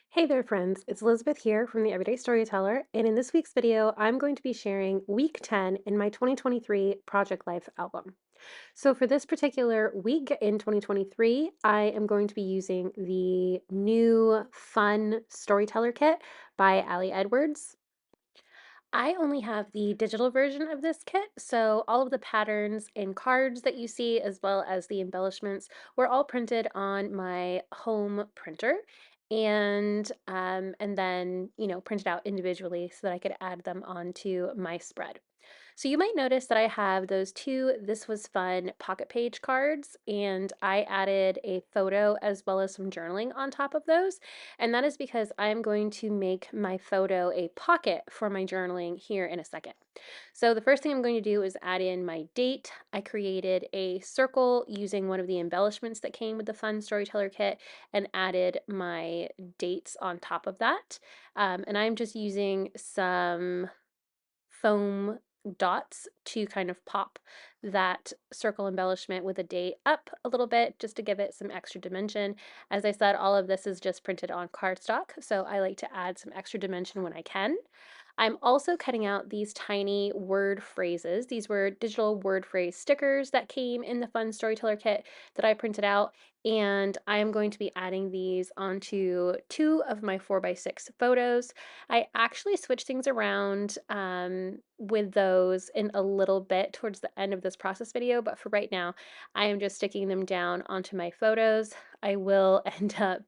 Hey there, friends. It's Elizabeth here from the Everyday Storyteller, and in this week's video, I'm going to be sharing week 10 in my 2023 Project Life album. So for this particular week in 2023, I am going to be using the new fun Storyteller kit by Ali Edwards. I only have the digital version of this kit, so all of the patterns and cards that you see, as well as the embellishments, were all printed on my home printer and then, printed out individually so that I could add them onto my spread. So you might notice that I have those two This Was Fun pocket page cards, and I added a photo as well as some journaling on top of those. And that is because I'm going to make my photo a pocket for my journaling here in a second. So the first thing I'm going to do is add in my date. I created a circle using one of the embellishments that came with the Fun Storyteller kit and added my dates on top of that. And I'm just using some foam dots to kind of pop that circle embellishment with a date up a little bit just to give it some extra dimension. As I said, all of this is just printed on cardstock, so I like to add some extra dimension when I can. I'm also cutting out these tiny word phrases. These were digital word phrase stickers that came in the Fun Storyteller kit that I printed out, and I am going to be adding these onto two of my 4x6 photos. I actually switched things around with those in a little bit towards the end of this process video, but for right now, I am just sticking them down onto my photos. I will end up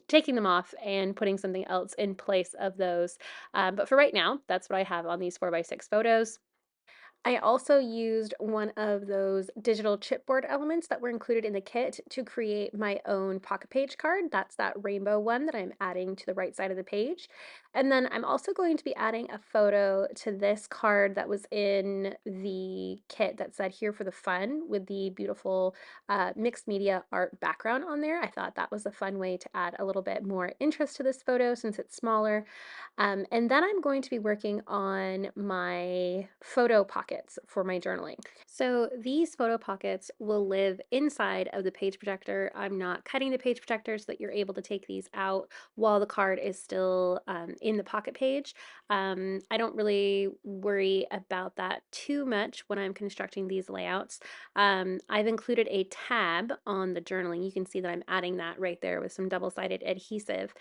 taking them off and putting something else in place of those. But for right now, that's what I have on these 4x6 photos. I also used one of those digital chipboard elements that were included in the kit to create my own pocket page card. That's that rainbow one that I'm adding to the right side of the page. And then I'm also going to be adding a photo to this card that was in the kit that said "Here for the Fun" with the beautiful mixed media art background on there. I thought that was a fun way to add a little bit more interest to this photo since it's smaller. And then I'm going to be working on my photo pockets for my journaling. So these photo pockets will live inside of the page protector. I'm not cutting the page protector so that you're able to take these out while the card is still in the pocket page. I don't really worry about that too much when I'm constructing these layouts. I've included a tab on the journaling. You can see that I'm adding that right there with some double-sided adhesive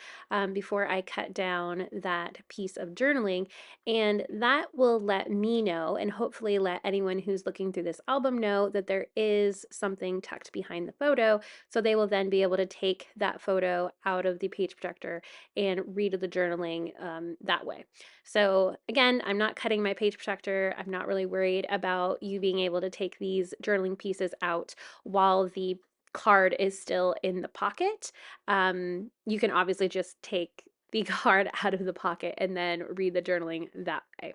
before I cut down that piece of journaling. And that will let me know, and hopefully let anyone who's looking through this album know, that there is something tucked behind the photo. So they will then be able to take that photo out of the page protector and read the journaling that way. So again, I'm not cutting my page protector. I'm not really worried about you being able to take these journaling pieces out while the card is still in the pocket. You can obviously just take the card out of the pocket and then read the journaling that way.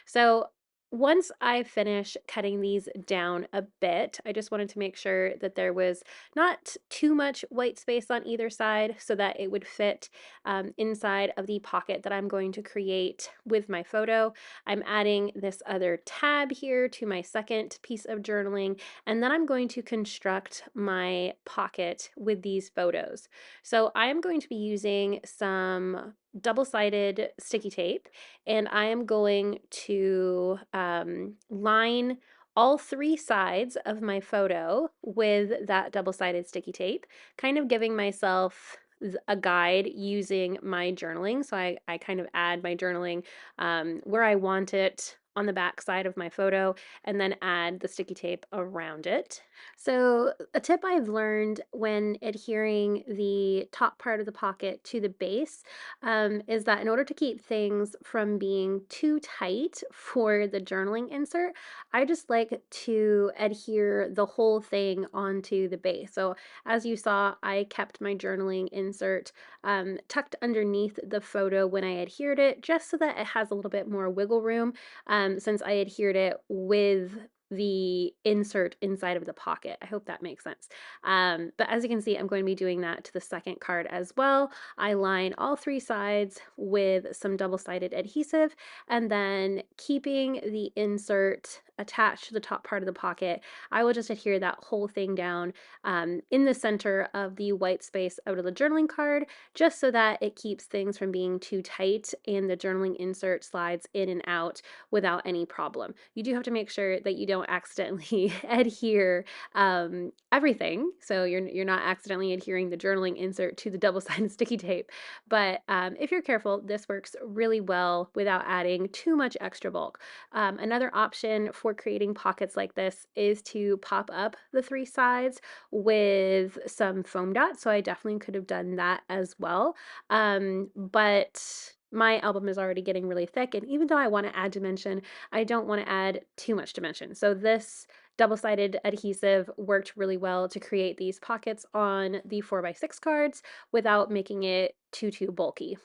So once I finish cutting these down a bit, I just wanted to make sure that there was not too much white space on either side so that it would fit inside of the pocket that I'm going to create with my photo. I'm adding this other tab here to my second piece of journaling, and then I'm going to construct my pocket with these photos. So I am going to be using some double-sided sticky tape, and I am going to line all three sides of my photo with that double-sided sticky tape, kind of giving myself a guide using my journaling. So I kind of add my journaling where I want it on the back side of my photo and then add the sticky tape around it. So a tip I've learned when adhering the top part of the pocket to the base is that in order to keep things from being too tight for the journaling insert, I just like to adhere the whole thing onto the base. So as you saw, I kept my journaling insert tucked underneath the photo when I adhered it, just so that it has a little bit more wiggle room since I adhered it with the insert inside of the pocket. I hope that makes sense. But as you can see, I'm going to be doing that to the second card as well. I line all three sides with some double-sided adhesive and then keeping the insert attach to the top part of the pocket, I will just adhere that whole thing down in the center of the white space out of the journaling card, just so that it keeps things from being too tight and the journaling insert slides in and out without any problem. You do have to make sure that you don't accidentally adhere everything, so you're not accidentally adhering the journaling insert to the double-sided sticky tape. But if you're careful, this works really well without adding too much extra bulk. Another option for creating pockets like this is to pop up the three sides with some foam dots. So I definitely could have done that as well. But my album is already getting really thick, and even though I want to add dimension, I don't want to add too much dimension. So this double-sided adhesive worked really well to create these pockets on the 4x6 cards without making it too bulky.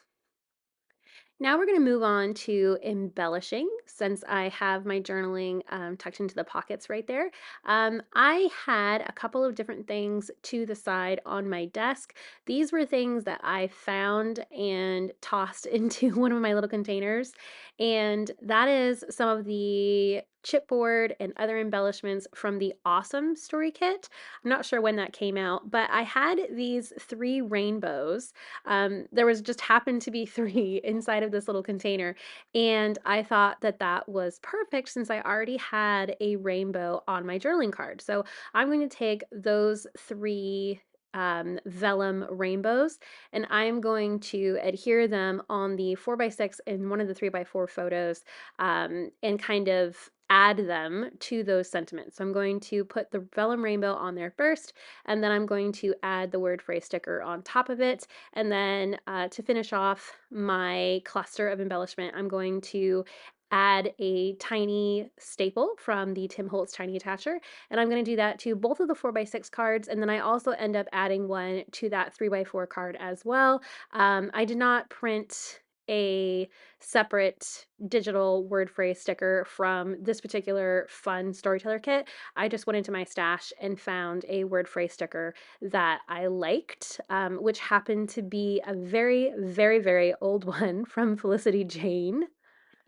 Now we're going to move on to embellishing, since I have my journaling tucked into the pockets right there. I had a couple of different things to the side on my desk. These were things that I found and tossed into one of my little containers, and that is some of the chipboard and other embellishments from the Awesome Story Kit. I'm not sure when that came out, but I had these 3 rainbows. There was just happened to be 3 inside of this little container, and I thought that that was perfect since I already had a rainbow on my journaling card. So I'm going to take those 3 vellum rainbows, and I'm going to adhere them on the 4x6 and one of the 3x4 photos, and kind of add them to those sentiments. So I'm going to put the vellum rainbow on there first, and then I'm going to add the word phrase sticker on top of it. And then to finish off my cluster of embellishment, I'm going to add a tiny staple from the Tim Holtz Tiny Attacher, and I'm going to do that to both of the 4x6 cards, and then I also end up adding one to that 3x4 card as well. I did not print a separate digital word phrase sticker from this particular fun storyteller kit. I just went into my stash and found a word phrase sticker that I liked, which happened to be a very old one from Felicity Jane.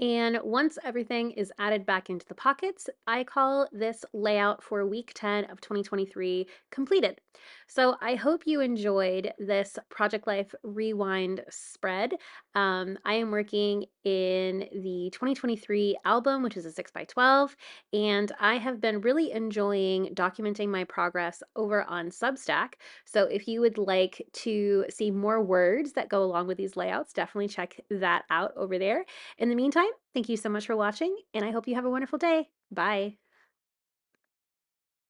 And once everything is added back into the pockets, I call this layout for week 10 of 2023 completed. So I hope you enjoyed this Project Life Rewind spread. I am working in the 2023 album, which is a 6x12, and I have been really enjoying documenting my progress over on Substack. So if you would like to see more words that go along with these layouts, definitely check that out over there. In the meantime, thank you so much for watching, and I hope you have a wonderful day. Bye.